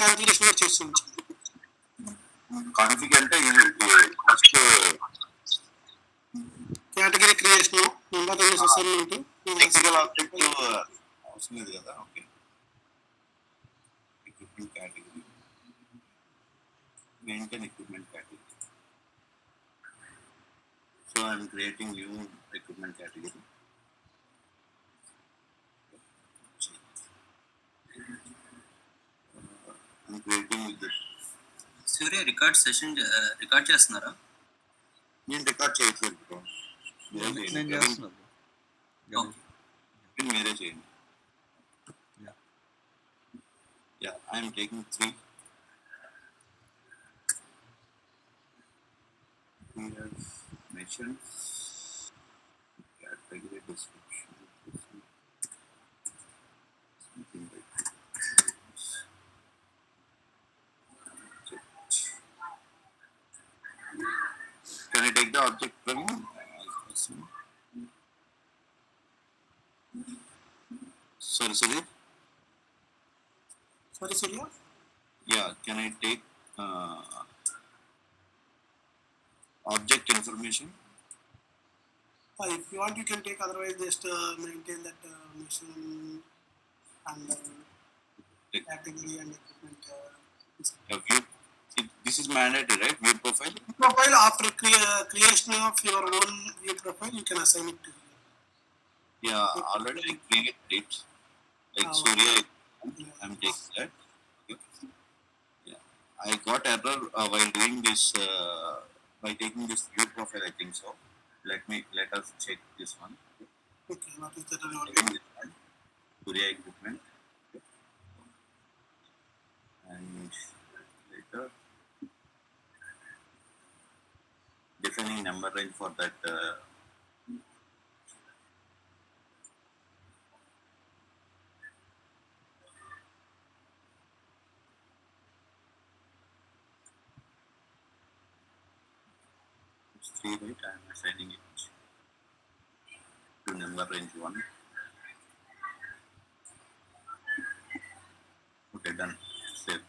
Configuration కూడా చేసి ఉంచాను. కాన్ఫిగర్ అంటే first category creation, number range assignment, technical object అవసరం లేదు కదా. Okay, equipment category, maintain equipment category. So I am creating new equipment category. I am creating with this. Surya record session record చేస్తున్నారా? నేను record చేయట్లేదు bro, నేను చేస్తున్నాను. మీరే చేయండి. Yeah, I am taking 3. We have mentioned category description, something like this. Can I take the object from you? Sorry, Surya? Sorry, Surya? Yeah, can I take object information? If you want, you can take. Otherwise, just maintain that mission and category and equipment. View. This is mandatory, right? View profile. Profile after creation of your own view profile, you can assign it to you. Yeah, already I created it. Like Surya, I'm taking that. Okay. Yeah, I got error while doing this. By taking this view profile, I think so. Let us check this one. Okay, what is that? Surya equipment. Okay. And later defining number range for that. It's 3, right? I am assigning it to number range 1. Okay, done. Save.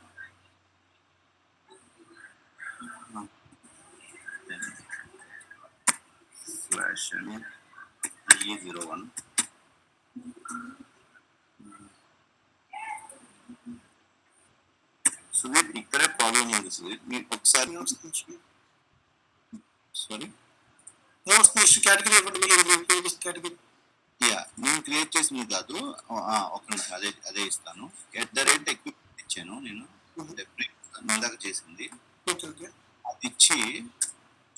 Then slash and E01. Sudheer, ఇక్కడే problem ఉంది సుధీర్. మీరు ఒకసారి sorry category. Yeah, నేను create చేసింది కాదు. ఒక నిమిషం, అదే ఇస్తాను. ఎక్విప్మెంట్ ఇచ్చాను నేను, ఇందాక చేసింది అది ఇచ్చి.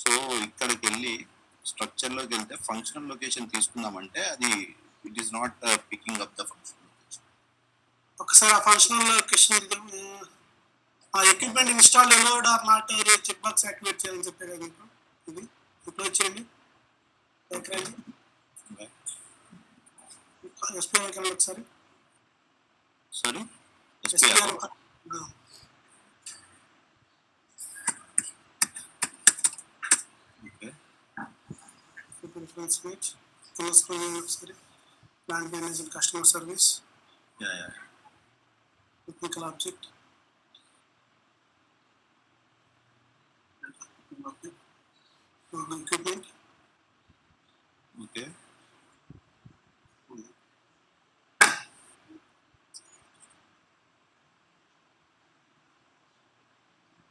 సో ఇక్కడికి వెళ్ళి స్ట్రక్చర్లోకి వెళ్తే ఫంక్షనల్ లొకేషన్ తీసుకుందామంటే అది it is not picking up the functional location. ఒకసారి ఆ ఫంక్షనల్ లొకేషన్ ఆ equipment install allowed or not check box activate చేయాలని చెప్పారు కదా మీకు. ఇది ఇప్పుడు వచ్చేయండి ఎస్పీఆర్ ఒకసారి. Sorry, reference page, full screen ఒకసారి. Plant management, customer service, technical object, equipment. Okay.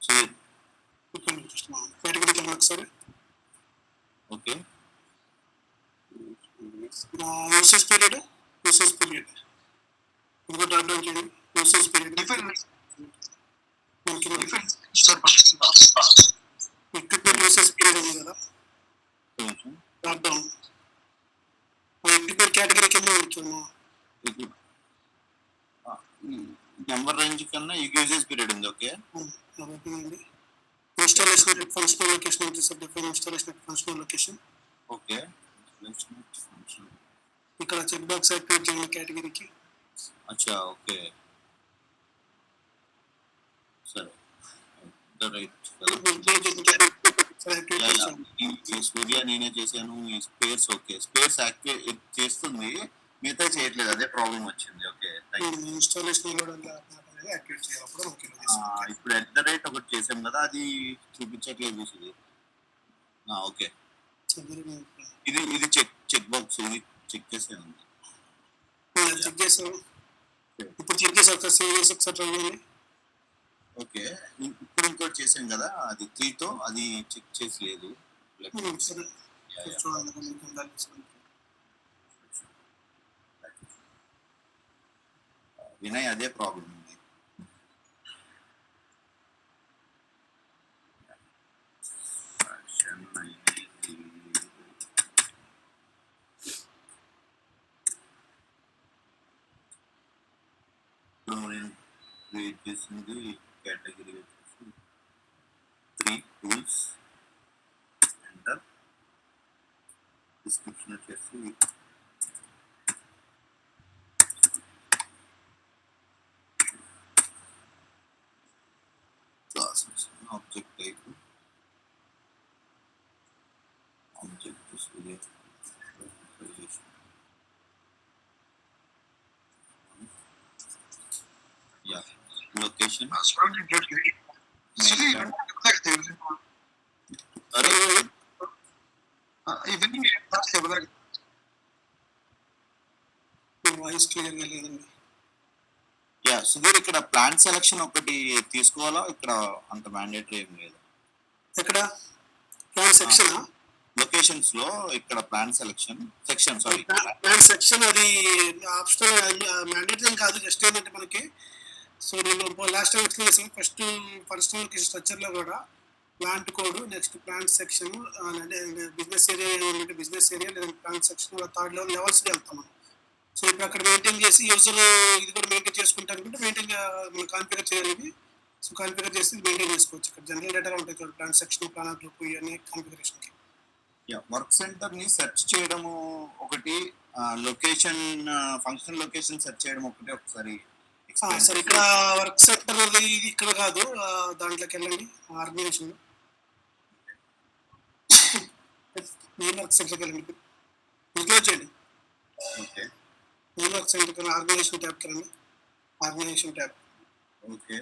So category ఒకసారి. Okay. Usage period. ఇంకో టాప్ డౌన్ చేయండి. Usage period equipment usage period ఉంది కదా, టాప్ డౌన్ ఎక్విప్మెంట్ కేటగిరీ కింద ఉంచాము. నెంబర్ రేంజ్ కన్నా usage period ఉంది. Okay, installation functional location installation functional location. Okay, ఇక్కడ చెక్ బాక్స్ యాక్టివేట్ చేయండి కేటగిరీకి. అచ్చా, ఓకే, సరే, రైట్. సూర్య నేనే చేశాను. ఈ స్పేస్ ఓకే, స్పేస్ యాక్టివేట్ చేస్తుంది, మిగతా చేయట్లేదు. అదే ప్రాబ్లం వచ్చింది. ఓకే, ఇన్స్టాలేషన్ యాక్టివేట్ చేయాలి. ఇప్పుడు ఎట్ ద రేట్ ఒకటి చేసాం కదా, అది చూపించట్లేదు సుధీర్. ఓకే, ఇది చెక్ బాక్స్, ఇది చెక్ చేసే ఉంది. చెక్ చేసాం. ఇప్పుడు చెక్ చేసి ఒకసారి సేవ్ చేసి ఒకసారి ట్రై చేయండి. ఓకే, ఇప్పుడు ఇంకోటి చేసాం కదా, అది 3తో అది చెక్ చేసి లేదు. సరే చూడండి మీకు ఉండాలి. వినయ్ అదే ప్రాబ్లం ఉంది. ఇప్పుడు నేను క్రియేట్ చేసింది కేటగిరీ వచ్చేసి 3 టూల్స్, ఎంటర్, డిస్క్రిప్షన్ వచ్చేసి classes, object type, object location. Voice క్లియర్గా లేదండి. సుధీర్, ఇక్కడ ప్లాన్ సెలక్షన్ ఒకటి తీసుకోవాలా? ఇక్కడ అంత మ్యాండేటరీ ఏం లేదు. ఎక్కడ ప్లాన్ సెక్షన్? లొకేషన్స్ లో ఇక్కడ plan section sorry plan section అది ఆప్షనల్, మ్యాండేటరీ కాదు. జస్ట్ ఏంటంటే మనకి, సో నేను లాస్ట్ టైం ఎక్స్ప్లెయిన్ చేసాను. ఫస్ట్ స్ట్రక్చర్ లో కూడా plant code, next plant section, business area ఏమంటే బిజినెస్ ఏరియా, లేదా ప్లాంట్ సెక్షన్, థర్డ్ లెవెల్స్ వెళ్తాం మనం. సో ఇప్పుడు అక్కడ మెయింటైన్ చేసి యూజర్ ఇది కూడా మెయింటైన్ చేసుకుంటారు అనుకుంటే మెయింటైన్ మనం కాన్ఫిగర్ చేయాలి. సో కాన్ఫిగర్ చేసి మెయింటైన్ చేసుకోవచ్చు. ఇక్కడ జనరల్ డేటా ఉంటాయి చూడండి, ప్లాంట్ సెక్షన్, ప్లాన్ గ్రూప్, ఇవన్నీ కాన్ఫిగరేషన్కి. వర్క్ సెంటర్ ని సెర్చ్ చేయడము ఒకటి, లొకేషన్ ఫంక్షన్ లొకేషన్ సెర్చ్ చేయడం ఒకటి. ఒకసారి సరే, ఇక్కడ వర్క్ సెంటర్ ఇది ఇక్కడ కాదు, దాంట్లోకి వెళ్ళండి. ఆర్గనైజేషన్ మెయిన్ వర్క్ సెంటర్కి వెళ్ళండి, క్లోజ్ చేయండి. Okay, main work center organization ట్యాబ్కి వెళ్ళండి. Organization tab. ఓకే,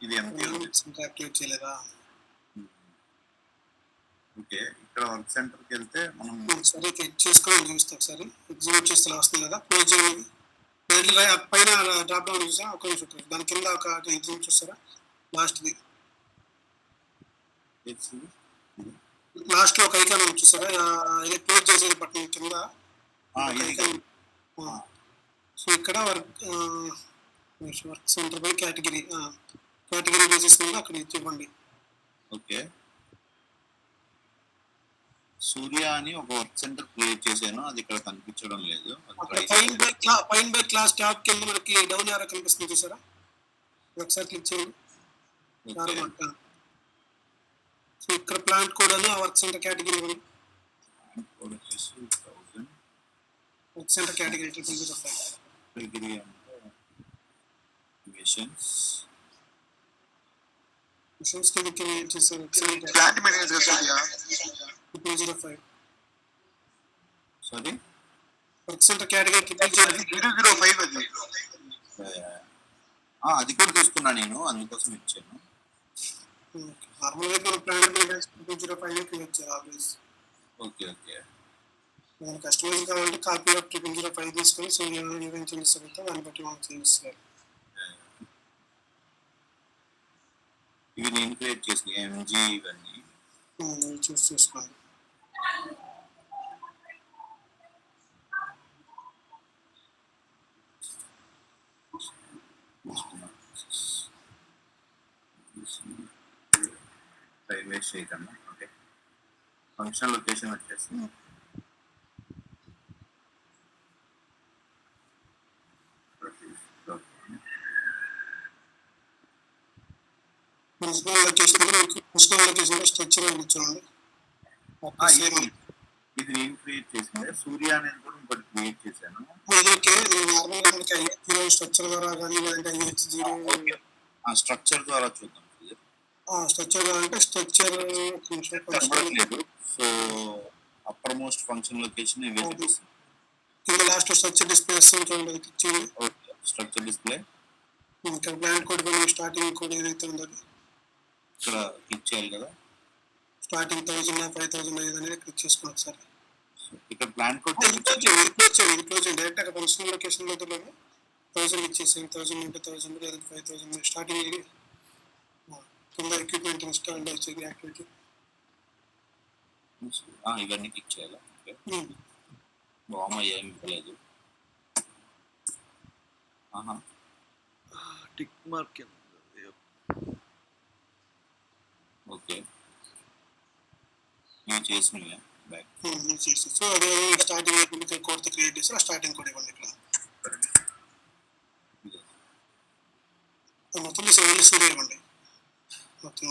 ఇది సెంటర్ యాక్టివేట్ చేయలేదా? ఓకే, ఇక్కడ వర్క్ సెంటర్కి వెళ్తే మనం సరే చెక్ చేసుకోవాలి. చూస్తే ఒకసారి ఎగ్జిక్యూట్ చేస్తే వస్తుంది కదా, క్లోజ్ చేయండి. పైన డ్రాప్ డౌన్ చూసా, ఒక నిమిషం, దాని కింద ఒక ఎగ్జిక్యూట్ చూస్తారా, లాస్ట్ది లాస్ట్ లో ఒక ఐకాన్ చూస్తారా, ఇది క్లోజ్ చేసేది బటన్ కింద. సో ఇక్కడ work centre by category basis మీద అక్కడ ఇవ్వండి. ఓకే, సూర్య అని ఒక వర్క్ సెంటర్ క్రియేట్ చేశాను, అది ఇక్కడ కనిపించడం లేదు. ఫైన్ బై క్లాస్ ట్యాబ్ కింద మనకి డౌన్ యారో కనిపిస్తుంది చూసారా, ఒకసారి క్లిక్ చేయండి. సో ఇక్కడ ప్లాంట్ కోడ్ అని work centre category work centre category category అంటే మిషన్స్ కింద క్రియేట్ చేశారు. ప్లాంట్ మేనేజర్ సూర్య 205 సారీ వర్క్ సెంటర్ కేటగిరీ 005 అది. అది కూడా తీసుకున్నా నేను, అందుకోసం ఇచ్చాను. నార్మల్గా మనం ప్లాంట్ మేనేజర్ 205 క్రియేట్ చేయాలి ఆల్వేస్. ఓకే, ఓకే, మనకు కస్టమైజ్ కావాలంటే కాపీ ఆఫ్ 205 తీసుకొని సో ఏమైనా చేంజెస్ అవుతా దాన్ని బట్టి మనం చేంజెస్ చేయాలి. ఇవి నేను క్రియేట్ చేసిన ఎంజీ ఇవన్నీ చూస్ చేసుకోండి. టైం వేస్ట్ చేయకన్నా. ఓకే, ఫంక్షన్ లొకేషన్ వచ్చేసి ప్రిన్సిపల్ లొకేషన్ స్ట్రక్చర్ చూడండి. ఇది నేను క్రియేట్ చేసింది. సూర్య అనేది కూడా ఇంకోటి క్రియేట్ చేశాను. ఇదైతే నార్మల్గా మనకి ఐహెచ్0 స్ట్రక్చర్ ద్వారా కానీ లేదంటే ఐహెచ్0 స్ట్రక్చర్ ద్వారా చూద్దాం. స్ట్రక్చర్ అంటే స్ట్రక్చర్ లేదు. So upper most function location కింద లాస్ట్ స్ట్రక్చర్ డిస్ప్లే వస్తుంది చూడండి. స్ట్రక్చర్ డిస్ప్లే ఇక్కడ ప్లాన్ కోడ్ స్టార్టింగ్ కోడ్ ఏదైతే ఉందో ఇక్కడ క్లిక్ చేయాలి కదా. స్టార్టింగ్ 1000 5000 అనేది క్లిక్ చేసుకుని ఒకసారి ఇక్కడ ప్లాన్ కోడ్ డైరెక్ట్ అక్కడ ఫంక్షన్ లొకేషన్ లో 1000 ఇచ్చేసి 1000 into 1000 లేదా 5000 స్టార్టింగ్ కింద ఎక్విప్మెంట్ ఇన్స్టాల్ వచ్చేది యాక్టివిటీ ఇవన్నీ క్లిక్ చేయాలా. ఓకే బాగుంది, ఏమి ఇవ్వలేదు. టిక్ మార్క్ ఓకే నేను చేసినవి బ్యాక్. సో అదే స్టార్టింగ్ కోడ్ క్రియేట్ చేసి ఆ స్టార్టింగ్ కోడ్ ఇవ్వండి. ఇక్కడ మొత్తం సర్వీస్ ఇవ్వండి. మొత్తం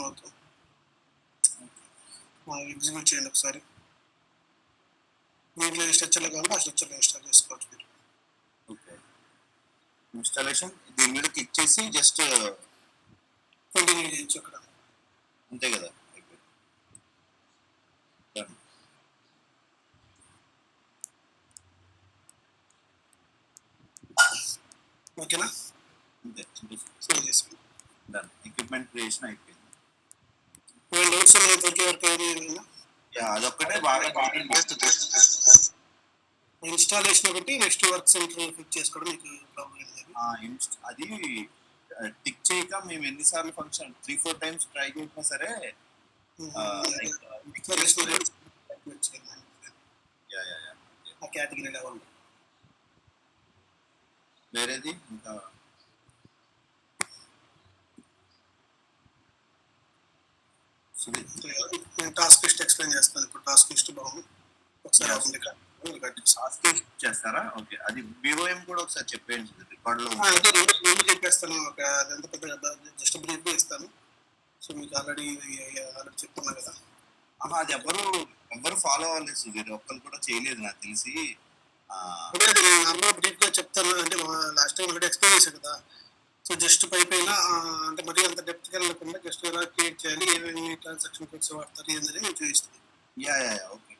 ఎగ్జిక్యూట్ చేయండి ఒకసారి. దీంట్లో స్ట్రక్చర్లో కావాలి ఆ స్ట్రక్చర్లో ఇన్స్టాల్ చేసుకోవచ్చు మీరు. ఓకే ఇన్స్టాలేషన్ దీని మీద క్లిక్ చేసి జస్ట్ కంటిన్యూ చేయొచ్చు అక్కడ. అంతే కదా. ఓకేనా? అంతే సేవ్ చేసుకోండి. డన్. ఎక్విప్మెంట్ క్రియేషన్ అయిపోయింది. డౌట్స్ ప్రతి వరకు ఏదైనా అదొక్కటే బాగా ఇన్స్టాలేషన్ ఒకటి నెక్స్ట్ వర్క్ సెంటర్ ఫిట్ చేసుకోవడం మీకు ప్రాబ్లం లేదు. అది టిక్ చేయక మేము ఎన్నిసార్లు ఫంక్షన్ 3-4 times ట్రై చేసినా సరే ఆ కేటగిరీ లెవెల్. వేరేది ఇంకా నేను టాస్క్ లిస్ట్ ఎక్స్ప్లెయిన్ చేస్తాను. ఇప్పుడు టాస్క్ లిస్ట్ బాగుంది ఒకసారి టాస్క్ చేస్తారా? ఓకే అది BOM కూడా ఒకసారి చెప్పేయండి రికార్డ్ లో. రెండు చెప్పేస్తాను. ఒక ఎంత పెద్ద జస్ట్ బ్రీఫ్ ఇస్తాను. సో మీకు ఆల్రెడీ చెప్తున్నా కదా. అది ఎవరు ఫాలో అవ్వలేదు సుధీర్, ఒక్కరు కూడా చేయలేదు నాకు తెలిసి. నార్మల్ బ్రీఫ్ గా చెప్తాను. అంటే లాస్ట్ టైం ఒకటి ఎక్స్ప్లెయిన్ చేశాను కదా. సో జస్ట్ పైన అంటే మరీ అంత డెప్త్ వెళ్ళకుండా జస్ట్ ఎలా క్రియేట్ చేయాలి, ఏమేమి ట్రాన్సాక్షన్ కోడ్స్ వాడతారు ఏంటని నేను చూపిస్తాను. ఓకే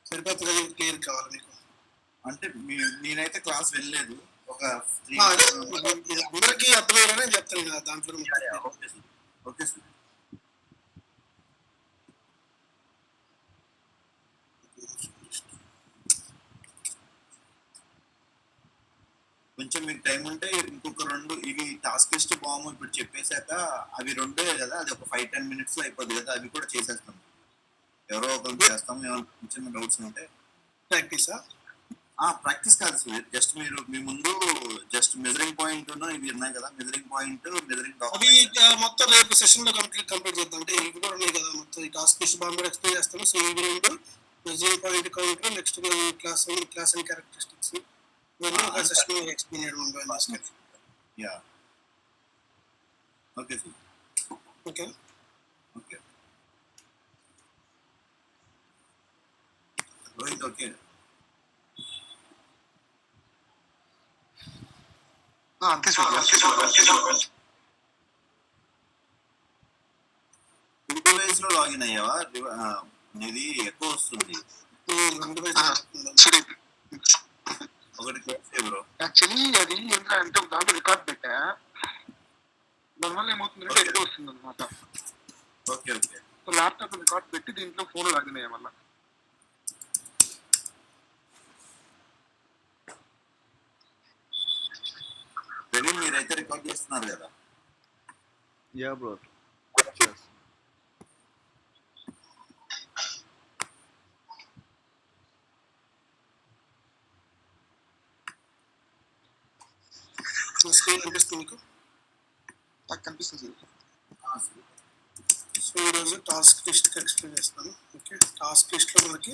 సరిపోతుంది కదా, క్లియర్ కావాలి మీకు. అంటే నేనైతే క్లాస్ వెళ్ళలేదు. ఒక అందరికీ అర్థమయ్యేలానే చెప్తాను కదా దాంట్లో. Okay sir. కొంచెం మీకు టైం ఉంటే ఇంకొక 2 ఇవి టాస్క్ లిస్ట్ బాగుంది ఇప్పుడు చెప్పేశాక అవి 2 కదా, అది ఒక 5-10 minutes లో అయిపోద్ది కదా, అవి కూడా చేసేస్తాం. ఎవరో ఒకరు చేస్తాం. ఏమైనా చిన్న డౌట్స్ ఉంటే ప్రాక్టీస్ కాదు సార్, జస్ట్ మీరు మీ ముందు జస్ట్ మెజరింగ్ పాయింట్ ఇవి ఉన్నాయి కదా, మెజరింగ్ పాయింట్ మొత్తం రేపు సెషన్ లో కంప్లీట్ చేద్దాం. అంటే ఇవి కూడా ఉన్నాయి కదా, మొత్తం ఈ టాస్క్ లిస్ట్ బాగా ఎక్స్ప్లెయిన్ చేస్తాను. సో ఇవి 2 measuring point counter, next class and characteristics ఇవన్నీ ఒక సెషన్ ఎక్స్ప్లెయిన్ చేయడం ఉంటుంది. Okay sir. Okay okay Rohit. Okay అంతే సూర్య. 2 ways లో లాగిన్ అయ్యావా? ఇది ఎక్కువ వస్తుంది. ఒకటి బ్రో యాక్చువల్లీ అది ఏంటంటే దాంట్లో రికార్డ్ పెట్టా, దానివల్ల ఏమవుతుందంటే ఎక్కువ వస్తుంది అనమాట. Okay okay. So laptop record పెట్టి దీంట్లో ఫోన్ లాగిన్ అయ్యా మళ్ళీ. ప్రవీణ్ మీరైతే రికార్డ్ చేస్తున్నారు కదా? బ్రో స్క్రీన్ కనిపిస్తుంది మీకు? కనిపిస్తుంది. సో ఈరోజు టాస్క్ లిస్ట్ ఎక్స్ప్లెయిన్ చేస్తాను. ఓకే, టాస్క్ లిస్ట్లో మనకి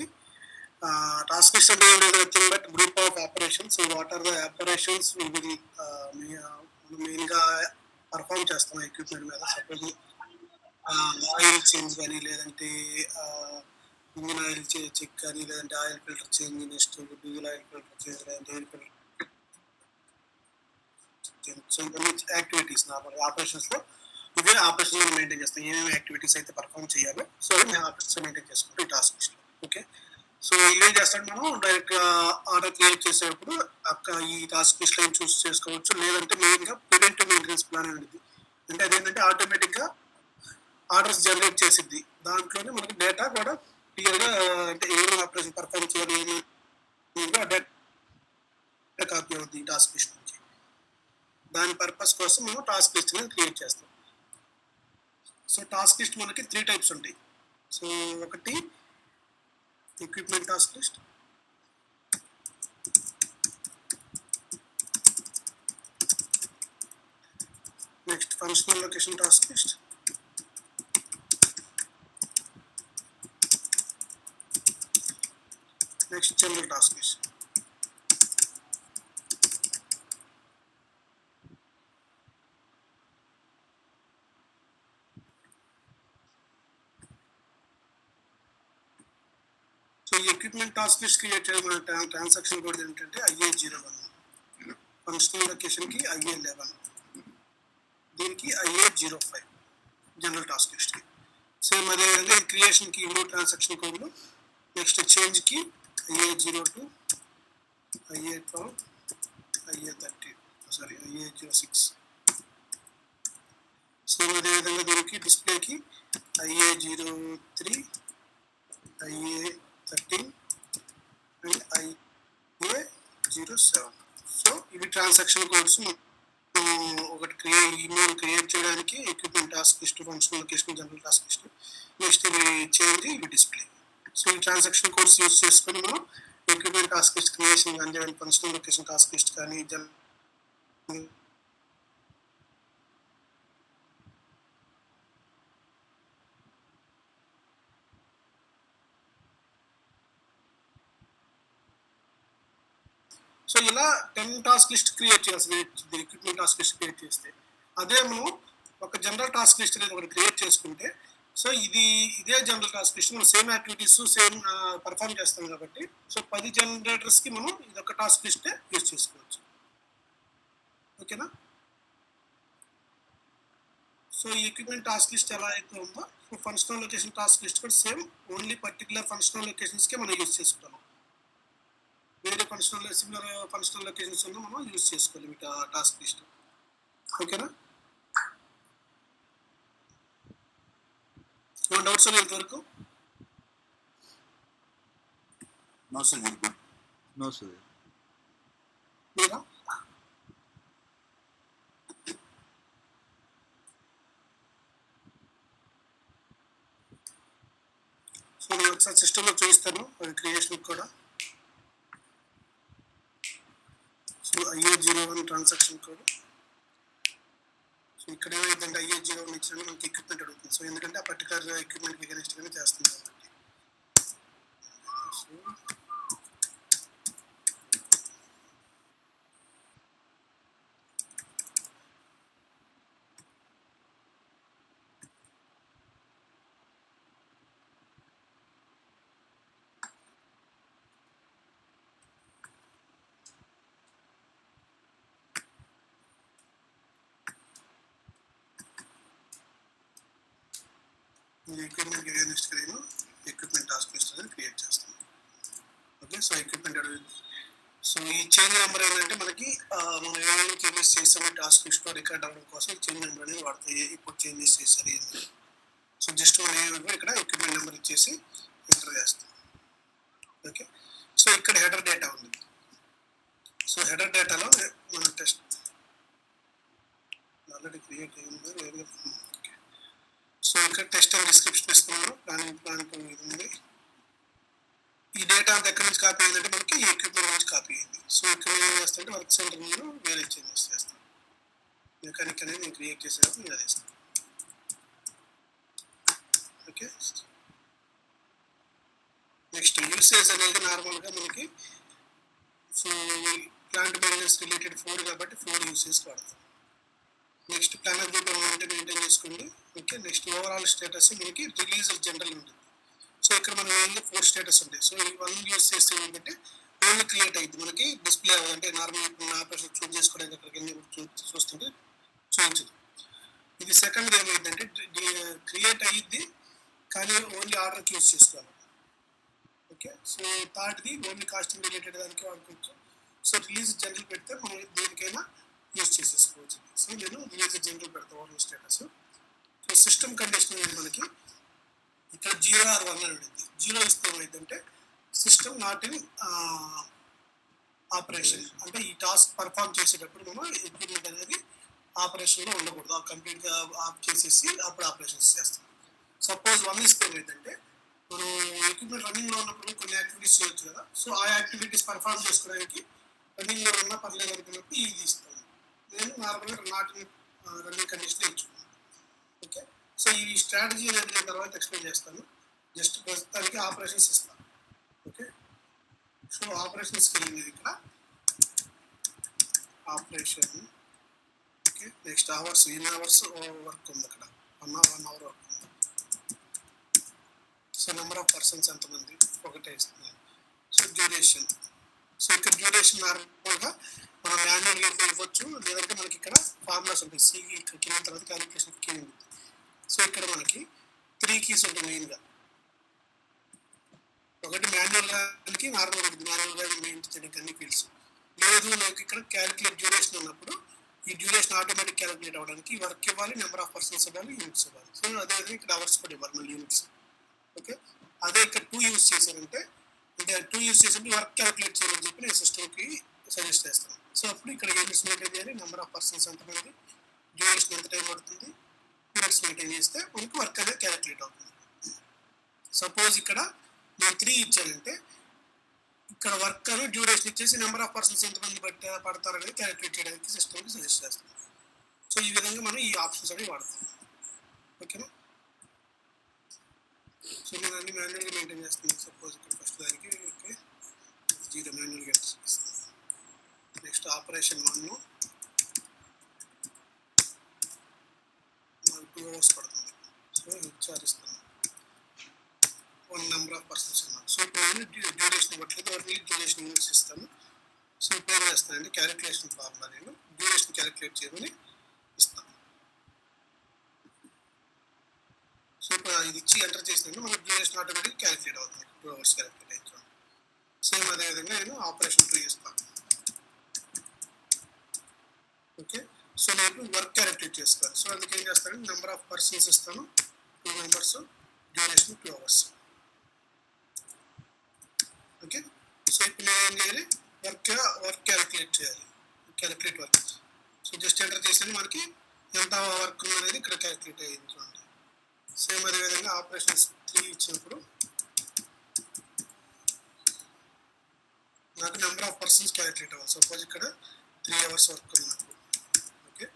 టాస్క్ లిస్ట్ అంటే nothing but group of operations. What are the operations మెయిన్గా పర్ఫామ్ చేస్తాం ఎక్విప్మెంట్ మీద. సపోజ్ ఆయిల్ చేంజ్ కానీ, లేదంటే ఇంజిన్ ఆయిల్ చెక్ కానీ, లేదంటే oil filter change, next diesel oil filter change, లేదంటే ఆయిల్ ఫిల్టర్. సో ఇవన్నీ యాక్టివిటీస్ నార్మల్ ఆపరేషన్స్లో ఇవే ఆపరేషన్ మెయింటైన్ చేస్తాం. ఏమేమి యాక్టివిటీస్ అయితే పర్ఫామ్ చేయాలో సో మేము ఆపరేషన్స్ మెయింటైన్ చేసుకుంటాం ఈ టాస్క్ లిస్ట్లో. ఓకే, సో ఇవేం చేస్తాం మనం డైరెక్ట్గా ఆర్డర్ క్రియేట్ చేసేటప్పుడు ఈ టాస్క్ లిస్ట్ లైన్ చూస్ చేసుకోవచ్చు. లేదంటే మెయిన్గా ప్రివెంటివ్ మెయింటెనెన్స్ ప్లాన్ అనేది అంటే అదేంటంటే ఆటోమేటిక్గా ఆర్డర్స్ జనరేట్ చేసిద్ది. దాంట్లోనే మనకి డేటా కూడా క్లియర్గా అంటే ఏమేమి ఆపరేషన్ పర్ఫామ్ చేయాలి ఏమేమి డేటా కాపీ అవుతుంది ఈ టాస్క్ లిస్ట్ నుంచి. దాని పర్పస్ కోసం మనం టాస్క్ లిస్ట్ అనేది క్రియేట్ చేస్తాం. సో టాస్క్ లిస్ట్ మనకి 3 టైప్స్ ఉంటాయి. సో ఒకటి equipment task list, next functional location task list, next general task list. So ఈ ఎక్విప్మెంట్ టాస్క్ లిస్ట్ క్రియేట్ చేయడం ట్రాన్సాక్షన్ కోడ్ ఏంటంటే IA01, ఫంక్షనల్ లొకేషన్కి IA11, దీనికి IA05 జనరల్ టాస్క్ లిస్ట్కి. సేమ్ అదేవిధంగా ఈ క్రియేషన్కి 3 ట్రాన్సాక్షన్ కోడ్లు. నెక్స్ట్ చేంజ్కి IA02, IA12, IA13 IA06. Same అదేవిధంగా దీనికి డిస్ప్లేకి IA03, IA13 and IA07. So ఇవి ట్రాన్సాక్షన్ కోడ్స్ ఒకటి క్రియేట్ చేయడానికి equipment task list, functional location, general task list. Next ఇవి చేంజ్, ఇవి డిస్ప్లే. సో ఈ ట్రాన్సాక్షన్ కోడ్స్ యూజ్ చేసుకొని మనం ఎక్విప్మెంట్ టాస్క్ లిస్ట్ క్రియేషన్ కానీ ఫంక్షనల్ లొకేషన్ టాస్క్ లిస్ట్ కానీ సో ఇలా 10 టాస్క్ లిస్ట్ క్రియేట్ చేయాల్సింది ఎక్విప్మెంట్ టాస్క్ లిస్ట్ క్రియేట్ చేస్తే. అదే మనం ఒక జనరల్ టాస్క్ లిస్ట్ అనేది ఒకటి క్రియేట్ చేసుకుంటే సో ఇదే జనరల్ టాస్క్ లిస్ట్ మనం సేమ్ యాక్టివిటీస్ సేమ్ పర్ఫామ్ చేస్తాం కాబట్టి సో 10 జనరేటర్స్కి మనం ఇదొక టాస్క్ లిస్టే యూజ్ చేసుకోవచ్చు. ఓకేనా? సో ఈ ఎక్విప్మెంట్ టాస్క్ లిస్ట్ ఎలా అయితే ఉందో ఫంక్షనల్ లొకేషన్ టాస్క్ లిస్ట్ కూడా సేమ్, ఓన్లీ పర్టికులర్ ఫంక్షనల్ లొకేషన్స్కే మనం యూజ్ చేసుకుంటాం. వేరే సిమిలర్ ఫంక్షనల్ లొకేషన్స్ ఉన్న మనం యూజ్ చేసుకోవాలి మీకు ఆ టాస్క్ లిస్ట్. ఓకేనా? ఏమైనా డౌట్స్ ఉన్నాయి ఇంతవరకు? No sir, good good. No, sir. మీరా? సో నేను ఒకసారి సిస్టంలో చూపిస్తాను క్రియేషన్ కూడా. So IA01 transaction code. So ఇక్కడ ఏమైందంటే IA01 ఇచ్చిన మనకి ఎక్విప్మెంట్ అడుగుతుంది. సో ఎందుకంటే ఆ పర్టికులర్ ఎక్విప్మెంట్కి ఎగనెస్ట్గానే చేస్తుంది కాబట్టి. సో ఎక్విప్మెంట్ ఎగనెస్ట్ నేను ఎక్విప్మెంట్ టాస్క్ లిస్ట్ అనేది క్రియేట్ చేస్తాను. ఓకే, సో ఎక్విప్మెంట్ అడుగుతుంది. సో ఈ చేంజ్ నెంబర్ ఏంటంటే మనకి మనం ఏమైనా చేంజెస్ చేస్తామో టాస్క్ లిస్ట్లో రికార్డ్ అవ్వడం కోసం చేంజ్ నెంబర్ అనేది వాడతాయి. ఇప్పుడు చేంజెస్ చేస్తారు ఏంటి. సో జస్ట్ మనం ఏమైనా ఇక్కడ ఎక్విప్మెంట్ నెంబర్ ఇచ్చేసి ఎంటర్ చేస్తాం. ఓకే, సో ఇక్కడ హెడర్ డేటా ఉంది. సో హెడర్ డేటాలో మన టెస్ట్ ఆల్రెడీ క్రియేట్ అయ్యింది. ఓకే, సో ఇక్కడ టెస్ట్ అండ్ డిస్క్రిప్షన్ ఇస్తున్నాను. ప్లాన్ ఉంది. ఈ డేటా అంతా ఎక్కడి నుంచి కాపీ అయిందంటే మనకి ఈ ఎక్విప్మెంట్ నుంచి కాపీ అయింది. సో ఇక్కడ ఏం చేస్తానంటే వర్క్ సెంటర్ నేను వేరే చేంజెస్ చేస్తాను. మెకానిక్ అనేది నేను క్రియేట్ చేసేటప్పుడు నేను అది ఇస్తాను. ఓకే, నెక్స్ట్ యూసేజ్ అనేది నార్మల్గా మనకి సో ప్లాంట్ మెయింటెనెన్స్ రిలేటెడ్ 4 కాబట్టి 4 యూసేజ్ వాడతాం. నెక్స్ట్ ప్లానర్ గ్రూప్ ఏమంటే మెయింటైన్ చేసుకోండి. ఓకే, నెక్స్ట్ ఓవరాల్ స్టేటస్ మనకి రిలీజ్ జనరల్ ఉంటుంది. సో ఇక్కడ మనం ఓన్లీ 4 స్టేటస్ ఉంటాయి. సో ఈ 1 యూజ్ చేస్తే ఏంటంటే ఓన్లీ క్రియేట్ అయ్యింది మనకి డిస్ప్లే అంటే నార్మల్ ఆపరేషన్ చూస్ చేసుకోవడానికి అక్కడికి వెళ్ళి చూస్తుంటే చూపించదు. ఇది సెకండ్ ఏమైందంటే క్రియేట్ అయ్యిద్ది కానీ ఓన్లీ ఆర్డర్కి యూజ్ చేసుకోవాలి. ఓకే. సో థర్డ్ది ఓన్లీ కాస్టింగ్ రిలేటెడ్ దానికి వాడుకోవచ్చు. సో రిలీజ్ జనరల్ పెడితే మనం దేనికైనా యూజ్ చేసేసుకోవచ్చు. సో నేను రిలీజ్ జనరల్ పెడతాను only status. So system condition అనేది మనకి ఇక్కడ 0 or 1 అని ఉంటుంది. 0 ఇస్తే ఏమైందంటే సిస్టమ్ నాట్ ఇన్ ఆపరేషన్, అంటే ఈ టాస్క్ పర్ఫామ్ చేసేటప్పుడు మనం ఎక్విప్మెంట్ అనేది ఆపరేషన్లో ఉండకూడదు. కంప్లీట్గా ఆఫ్ చేసేసి అప్పుడు ఆపరేషన్స్ చేస్తాం. సపోజ్ 1 ఇస్తే ఏమైందంటే మనం ఎక్విప్మెంట్ రన్నింగ్లో ఉన్నప్పుడు కొన్ని యాక్టివిటీస్ చేయొచ్చు కదా. సో ఆ యాక్టివిటీస్ పర్ఫామ్ చేసుకోవడానికి రన్నింగ్లో ఉన్నా పర్లేదు అనుకున్నప్పుడు ఇది ఇస్తాను. నేను నార్మల్గా నాట్ రన్నింగ్ కండిషన్ ఇచ్చుకున్నాను. ఓకే. సో ఈ స్ట్రాటజీ అనేది నేను తర్వాత ఎక్స్ప్లెయిన్ చేస్తాను. జస్ట్ ప్రస్తుతానికి ఆపరేషన్స్ ఇస్తాను. ఓకే. సో ఆపరేషన్స్కి వెళ్ళింది ఇక్కడ ఆపరేషన్. ఓకే. నెక్స్ట్ అవర్స్, ఎన్ని అవర్స్ వర్క్ ఉంది అక్కడ, 1 hour వర్క్ ఉంది. సో నెంబర్ ఆఫ్ పర్సన్స్ ఎంతమంది ఒకటే ఇస్తుంది. So duration. సో ఇక్కడ డ్యూరేషన్ నార్మల్గా మనం మాన్యువల్గా ఇవ్వచ్చు, లేదంటే మనకి ఇక్కడ ఫార్ములాస్ ఉంటాయి. సి కింద తర్వాత క్యాలిక్యులేషన్ కీ ఉంది. సో ఇక్కడ మనకి 3 keys ఉంటాయి మెయిన్గా. ఒకటి మాన్యువల్గా నార్మల్ ఉంటుంది, మాన్యువల్గా మెయిన్ చేయడానికి అన్ని ఫీల్డ్స్ లేదు. నాకు ఇక్కడ క్యాలిక్యులేట్ డ్యూరేషన్ ఉన్నప్పుడు ఈ డ్యూరేషన్ ఆటోమేటిక్ క్యాలిక్యులేట్ అవ్వడానికి వర్క్ ఇవ్వాలి, నెంబర్ ఆఫ్ పర్సన్స్ ఇవ్వాలి, యూనిట్స్ ఇవ్వాలి. సో అదేవిధంగా ఇక్కడ అవర్స్ కూడా ఇవ్వాలి, మళ్ళీ యూనిట్స్. ఓకే. అదే ఇక్కడ 2 యూజ్ చేశారంటే, అంటే 2 యూజ్ చేసినప్పుడు వర్క్ క్యాలిక్యులేట్ చేయాలని చెప్పి నేను సిస్టమ్కి సజెస్ట్ చేస్తాను. సో అప్పుడు ఇక్కడ యూనిట్స్ మెయింటైన్ చేయాలి, నెంబర్ ఆఫ్ పర్సన్స్ ఎంతమంది, డ్యూరేషన్ ఎంత టైం పడుతుంది, యూనిట్స్ మెయింటైన్ చేస్తే మనకు వర్క్ అనేది క్యాలిక్యులేట్ అవుతుంది. సపోజ్ ఇక్కడ నేను 3 ఇచ్చానంటే ఇక్కడ వర్క్ అని డ్యూరేషన్ ఇచ్చేసి నెంబర్ ఆఫ్ పర్సన్స్ ఎంతమంది పడతారనేది క్యాలిక్యులేట్ చేయడానికి సిస్టమ్కి సజెస్ట్ చేస్తాం. సో ఈ విధంగా మనం ఈ ఆప్షన్స్ అనేవి వాడతాం. ఓకేనా. సో నేను అన్ని మాన్యువల్గా మెయింటైన్ చేస్తున్నాను. సపోజ్ ఇక్కడ ఫస్ట్ దానికి ఓకే 0 మాన్యువల్గా ఇస్తాను. నెక్స్ట్ ఆపరేషన్ 1 నాకు 2 hours పడుతుంది. సో హెచ్ఆర్ ఇస్తాను, 1 నెంబర్ ఆఫ్ పర్సన్స్ ఉన్నారు. సో ఇప్పుడు నేను డ్యూరేషన్ ఇవ్వట్లేదు, ఓన్లీ డ్యూరేషన్ యూనిట్స్ ఇస్తాను. సో ఇప్పుడు ఏం చేస్తానండి, క్యాలిక్యులేషన్ ఫార్ములా నేను డ్యూరేషన్ క్యాలిక్యులేట్ చేయమని ఇస్తాను. సో ఇప్పుడు ఇది ఇచ్చి ఎంటర్ చేసినప్పుడు మనకి డ్యూరేషన్ ఆటోమేటిక్ క్యాలిక్యులేట్ అవుతుంది, 2 hours క్యాలిక్యులేట్ అవుతుంది. సేమ్ అదేవిధంగా నేను ఆపరేషన్ 2 ఇస్తాను. ఓకే. సో నేను వర్క్ క్యాలిక్యులేట్ చేస్తాను. సో అందుకే ఏం చేస్తానంటే నెంబర్ ఆఫ్ పర్సన్స్ ఇస్తాను, 2 members, duration 2 hours. Okay. So ఇప్పుడు నేను ఏం చేయాలి, వర్క్ క్యాలిక్యులేట్ చేయాలి, calculate work. So just enter చేస్తే మనకి ఎంత వర్క్ అనేది ఇక్కడ క్యాలిక్యులేట్ అయ్యింది చూడండి. సేమ్ అదేవిధంగా ఆపరేషన్స్ 3 ఇచ్చినప్పుడు నాకు నెంబర్ ఆఫ్ పర్సన్స్ క్యాలిక్యులేట్ అవ్వాలి. సపోజ్ ఇక్కడ 3 hours వర్క్ ఉంది నాకు. ఓకే.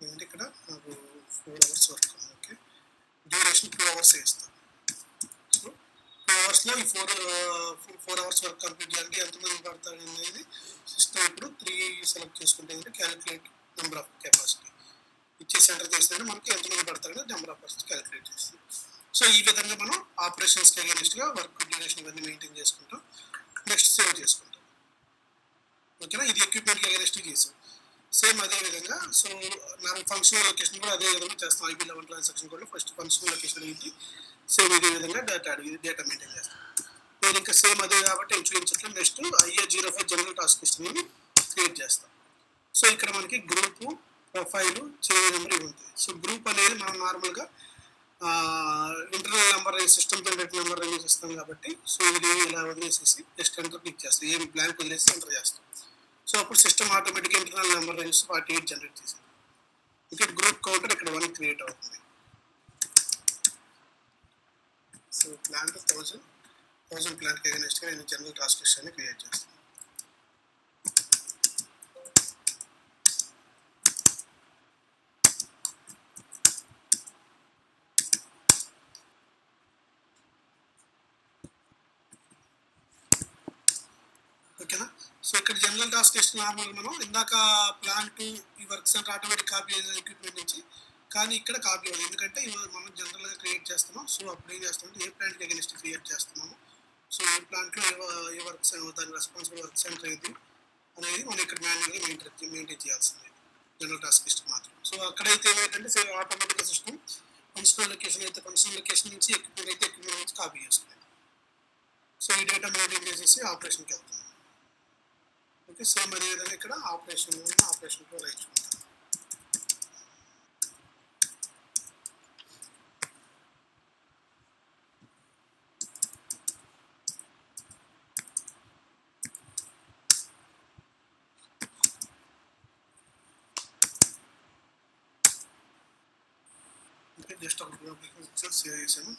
ఏంటి ఇక్కడ నాకు 4 hours వర్క్ ఉంది. ఓకే. డ్యూరేషన్ 2 hours ఇస్తాను. సో 2 hours ఈ 4 hours వర్క్ కంప్లీట్ చేయాలంటే ఎంతమంది పడతారు అనేది సిస్టమ్ ఇప్పుడు 3 సెలెక్ట్ చేసుకుంటే క్యాలిక్యులేట్ నెంబర్ ఆఫ్ కెపాసిటీ ఇచ్చేసి ఎంటర్ చేస్తే మనకి ఎంతమంది పడతారని నెంబర్ ఆఫ్ పర్సన్స్ క్యాలిక్యులేట్ చేస్తుంది. సో ఈ విధంగా మనం ఆపరేషన్స్కి అగేనిస్ట్గా వర్క్ డ్యూరేషన్ ఇవన్నీ మెయింటైన్ చేసుకుంటాం. నెక్స్ట్ సేవ్ చేసుకుంటాం. ఓకేనా. ఇది ఎక్విప్మెంట్కి అగేనిస్ట్గా చేసాం. సేమ్ అదేవిధంగా సో నా ఫంక్షనల్ లొకేషన్ కూడా అదే విధంగా చేస్తాం. IP 11 ట్రాన్సాక్షన్ కూడా ఫస్ట్ ఫంక్షనల్ లొకేషన్ ఏంటి, సేమ్ ఇదే విధంగా డేటా మెయింటైన్ చేస్తాం. నేను ఇంకా సేమ్ అదే కాబట్టి insurance next IA05 general task లిస్ట్ని క్రియేట్ చేస్తాం. సో ఇక్కడ మనకి గ్రూపు, ప్రొఫైలు, చేంజ్ నెంబర్ ఇవి ఉంటాయి. సో గ్రూప్ అనేది మనం నార్మల్గా internal number system generate number use చేస్తాం కాబట్టి సో ఇది ఇలా వదిలేసేసి జస్ట్ ఎంటర్ క్లిక్ చేస్తాం, ఏం బ్లాంక్ వదిలేసి ఎంటర్ చేస్తాం. సో అప్పుడు సిస్టమ్ ఆటోమేటిక్గా ఇంటర్నల్ నెంబర్ యూజ్ 48 జనరేట్ చేసింది. ఇక్కడ గ్రూప్ కౌంటర్ ఇక్కడ 1 క్రియేట్ అవుతుంది. సో ప్లాంట్ 1000 ప్లాంట్కి అగైనెస్ట్గా నేను జనరల్ టాస్క్ లిస్ట్ అని క్రియేట్ చేస్తాను. ఓకేనా. సో ఇక్కడ జనరల్ టాస్క్ లిస్ట్ నార్మల్గా మనం ఇందాక ప్లాంట్ ఈ వర్క్స్ అంటే ఆటోమేటిక్ కాపీ అయ్యే ఎక్విప్మెంట్ నుంచి, కానీ ఇక్కడ కాపీ అవ్వదు ఎందుకంటే మనం జనరల్గా క్రియేట్ చేస్తున్నాం. సో అప్పుడు ఏం చేస్తామంటే ఏ ప్లాంట్కి అగైనెస్ట్ క్రియేట్ చేస్తున్నాము, సో ఏ ప్లాంట్లో ఏ వర్క్స్ దాని రెస్పాన్సిబుల్ వర్క్స్ ఎంటర్ అయ్యింది అనేది మనం ఇక్కడ మాన్యువల్గా మెయింటైన్ చేయాల్సింది జనరల్ టాస్క్ లిస్ట్ మాత్రం. సో అక్కడైతే ఏమైందంటే ఆటోమేటిక్గా సిస్టమ్ ఫంక్షనల్ లొకేషన్ అయితే ఫంక్షనల్ లొకేషన్ నుంచి, ఎక్విప్మెంట్ అయితే ఎక్విప్మెంట్ నుంచి కాపీ చేసుకుంటాం. సో ఈ డేటా మెయింటైన్ చేసేసి ఆపరేషన్కి వెళ్తాం. ఓకే, సేమ్ అదేవిధంగా ఇక్కడ ఆపరేషన్ కూడా రాయించుకుంటాం. ఓకే, జస్ట్ ఒక సేవ్ చేశాను.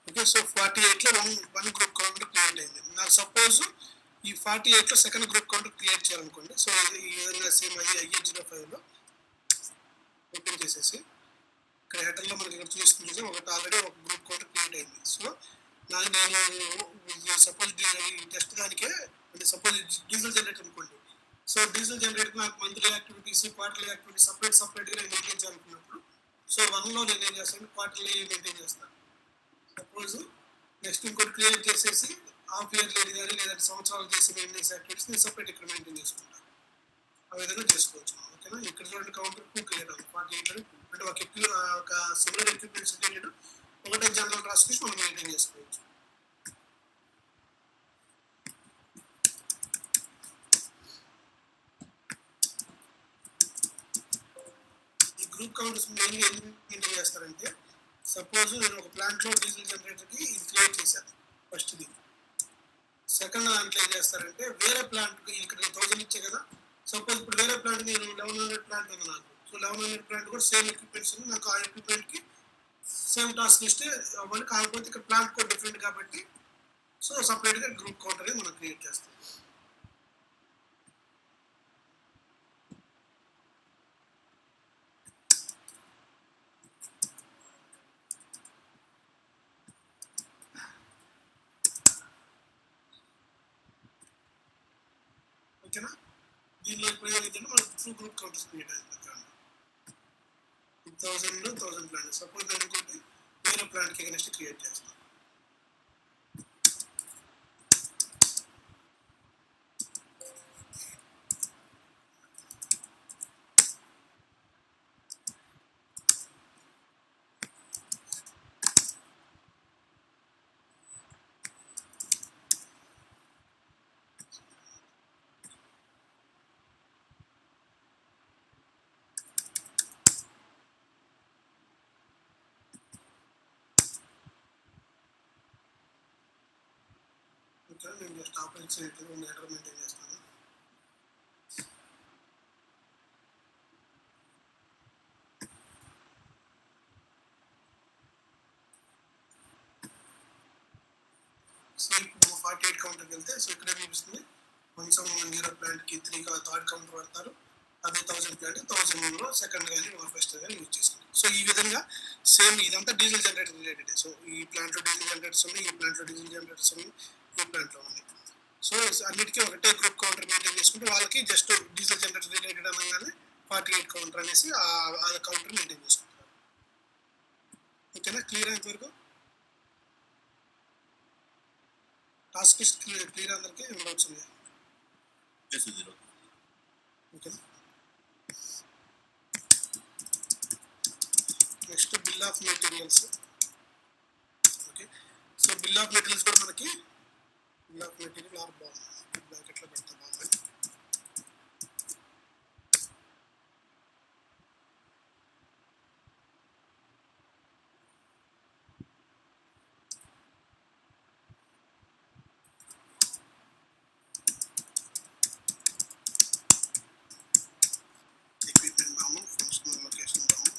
ఓకే, సో 48లో వన్ గ్రూప్ కౌంటర్ క్రియేట్ అయింది. నాకు సపోజ్ ఈ 48లో సెకండ్ గ్రూప్ కౌంటర్ క్రియేట్ చేయాలనుకోండి. సో ఈ విధంగా సేమ్ IE05లో ఓపెన్ చేసేసి ఇక్కడ హెడర్లో మనకి ఇక్కడ చూస్తుంది ఒకటి ఆల్రెడీ ఒక గ్రూప్ కౌంటర్ క్రియేట్ అయింది. సో నేను సపోజ్ టెస్ట్ దానికే అంటే సపోజ్ డీజిల్ జనరేటర్ అనుకోండి. సో డీజిల్ జనరేటర్ నాకు మంత్లీ యాక్టివిటీస్, క్వార్టర్లీ యాక్టివిటీస్ సపరేట్గా నేను మెయింటైన్ చేయాలనుకున్నప్పుడు సో 1లో నేను ఏం చేస్తాను, క్వార్టర్లీ మెయింటైన్ చేస్తాను. సపోజ్ నెక్స్ట్ ఇంకోటి క్రియేట్ చేసేసి హాఫ్ ఇయర్లీ కానీ లేదంటే సంవత్సరాలు చేసి మెయింటెనెన్స్ యాక్టివిటీస్ నేను సపరేట్ ఇక్కడ మెయింటైన్ చేసుకుంటాను. ఆ విధంగా చేసుకోవచ్చు. ఓకేనా, ఇక్కడ చూడండి కౌంటర్ 2 క్రియేట్ అవుతుంది 48 అంటే ఒక సిమిలర్ ఎక్విప్మెంట్స్ రిలేటెడ్ ఒకటే జనరల్ ట్రాన్స్మిషన్ మనం మెయింటైన్ చేసుకోవచ్చు. ఈ గ్రూప్ కౌంటర్స్ మెయిన్గా ఎందుకు మెయింటైన్ చేస్తారంటే సపోజ్ నేను ఒక ప్లాంట్లో డీజిల్ జనరేటర్కి ఇది క్రియేట్ చేశాను ఫస్ట్ది. సెకండ్ దాంట్లో ఏం చేస్తారంటే వేరే ప్లాంట్కి ఇక్కడ 1000 ఇచ్చే కదా, సపోజ్ ఇప్పుడు వేరే ప్లాంట్ నేను 1100 ప్లాంట్ ఉంది నాకు. సో 1100 ప్లాంట్ కూడా సేమ్ ఎక్విప్మెంట్స్ ఉంది నాకు. ఆ ఎక్విప్మెంట్కి సేమ్ టాస్క్ ఇస్తే అవ్వాలి, కాకపోతే ఇక్కడ ప్లాంట్ కూడా డిఫరెంట్ కాబట్టి సో సపరేట్గా గ్రూప్ కౌంటర్ మనం క్రియేట్ చేస్తాం. ఓకేనా, దీనిలో ఇప్పుడు ఏదైతే మనకు 2 గ్రూప్ కౌంటర్స్ క్రియేట్ అయింది. 1000 ప్లాంట్ సపోజ్ అనుకోండి వేరే ప్లాంట్కి నెక్స్ట్ క్రియేట్ చేస్తాం. ఓకే, నేను జస్ట్ ఆపరేషన్ హెడర్ మెయింటైన్ చేస్తాను. సో ఇప్పుడు 48 కౌంటర్కి వెళ్తే సో ఇక్కడ చూపిస్తుంది 1710 ప్లాంట్కి 3 థర్డ్ కౌంటర్ వాడతారు. అదే 1000 ప్లాంట్ 1001లో సెకండ్ కానీ ఫస్ట్ కానీ యూజ్ చేసుకుంటారు. సో ఈ విధంగా సేమ్ ఇదంతా డీజిల్ జనరేటర్ రిలేటెడ్. సో ఈ ప్లాంట్లో డీజిల్ జనరేటర్స్ ఉన్నాయి, ఈ ప్లాంట్లో డీజిల్ జనరేటర్స్ ఉన్నాయి, ఈ ప్లాంట్లో ఉన్నాయి. సో అన్నిటికీ ఒకటే గ్రూప్ కౌంటర్ మెయింటైన్ చేసుకుంటే వాళ్ళకి జస్ట్ డీజిల్ జనరేటర్ రిలేటెడ్ అనగానే 48 కౌంటర్ అనేసి ఆ కౌంటర్ మెయింటైన్ చేసుకుంటారు. ఓకేనా, క్లియర్ అయ్యేంత వరకు టాస్క్ క్లియర్ అందరికీ ఉండవచ్చు. ఓకేనా, next bill of materials. Okay, so bill of materials కూడా మనకి బిల్ ఆఫ్ మెటీరియల్ ఆర్ బ్రాకెట్లో పెడతాం బాగుంది. Equipment BOM, functional location BOM,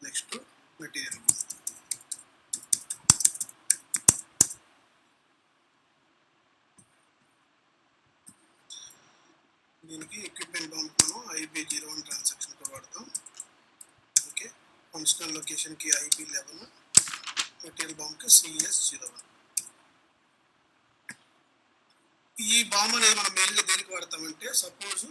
next material BOM. దీనికి ఎక్విప్మెంట్ బాంబ్ మనం IB01 ట్రాన్సాక్షన్ కూడా వాడతాం. ఓకే, ఫంక్షనల్ లొకేషన్కి IB11, మెటీరియల్ బాంబ్కి CS01. ఈ బాంబ్ అనేది మనం మెయిన్గా దేనికి వాడతామంటే suppose